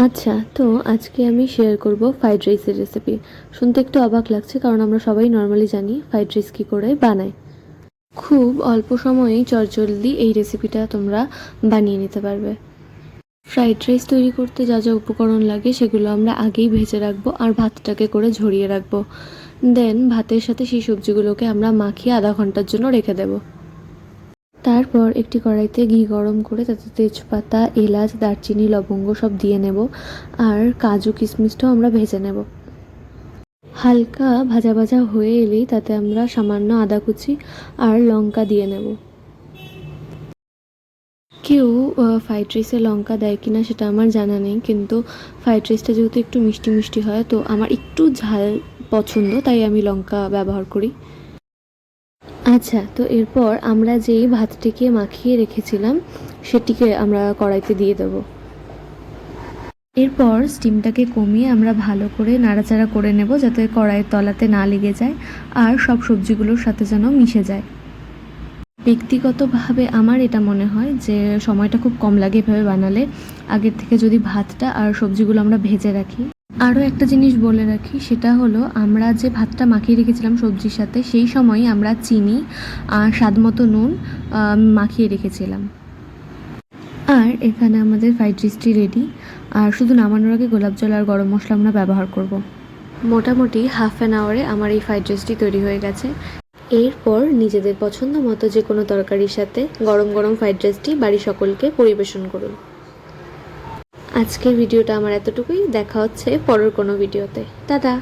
আচ্ছা, তো আজকে আমি শেয়ার করব ফ্রাইড রাইসের রেসিপি। শুনতে একটু অবাক লাগছে কারণ আমরা সবাই নরমালি জানি ফ্রাইড রাইস কী করে বানায়। খুব অল্প সময়েই চটজলদি এই রেসিপিটা তোমরা বানিয়ে নিতে পারবে। ফ্রাইড রাইস তৈরি করতে যা যা উপকরণ লাগে সেগুলো আমরা আগেই ভেজে রাখবো আর ভাতটাকে করে ঝরিয়ে রাখবো। দেন ভাতের সাথে সেই সবজিগুলোকে আমরা মাখিয়ে আধা ঘন্টার জন্য রেখে দেবো। তারপর একটি কড়াইতে ঘি গরম করে তাতে তেজপাতা, এলাচ, দারচিনি, লবঙ্গ সব দিয়ে নেব আর কাজু কিশমিশটাও আমরা ভেজে নেব। হালকা ভাজা ভাজা হয়ে এলেই তাতে আমরা সামান্য আদা কুচি আর লঙ্কা দিয়ে নেব। কেউ ফ্রাইড রাইসে লঙ্কা দেয় কিনা সেটা আমার জানা নেই, কিন্তু ফ্রাইড রাইসটা যেহেতু একটু মিষ্টি মিষ্টি হয় তো আমার একটু ঝাল পছন্দ, তাই আমি লঙ্কা ব্যবহার করি। আচ্ছা, তো এরপর আমরা যেই ভাতটিকে মাখিয়ে রেখেছিলাম সেটিকে আমরা কড়াইতে দিয়ে দেব। এরপর স্টিমটাকে কমিয়ে আমরা ভালো করে নাড়াচাড়া করে নেব যাতে কড়াইয়ের তলাতে না লেগে যায় আর সব সবজিগুলোর সাথে যেন মিশে যায়। ব্যক্তিগতভাবে আমার এটা মনে হয় যে সময়টা খুব কম লাগে এভাবে বানালে। আগের থেকে যদি ভাতটা আর সবজিগুলো আমরা ভেজে রাখি। আরও একটা জিনিস বলে রাখি, সেটা হলো আমরা যে ভাতটা মাখিয়ে রেখেছিলাম সবজির সাথে সেই সময়ই আমরা চিনি আর স্বাদমতো নুন মাখিয়ে রেখেছিলাম। আর এখানে আমাদের ফ্রাইড রাইসটি রেডি। আর শুধু নামানোর আগে গোলাপ জল আর গরম মশলা আমরা ব্যবহার করব। মোটামুটি হাফ অ্যান আওয়ারে আমার এই ফ্রাইড রাইসটি তৈরি হয়ে গেছে। এরপর নিজেদের পছন্দ মতো যে কোনো তরকারির সাথে গরম গরম ফ্রাইড রাইসটি বাড়ির সকলকে পরিবেশন করুন। আজকের ভিডিওটা আমার এতটুকুই। দেখা হচ্ছে পরের কোনো ভিডিওতে। টাটা।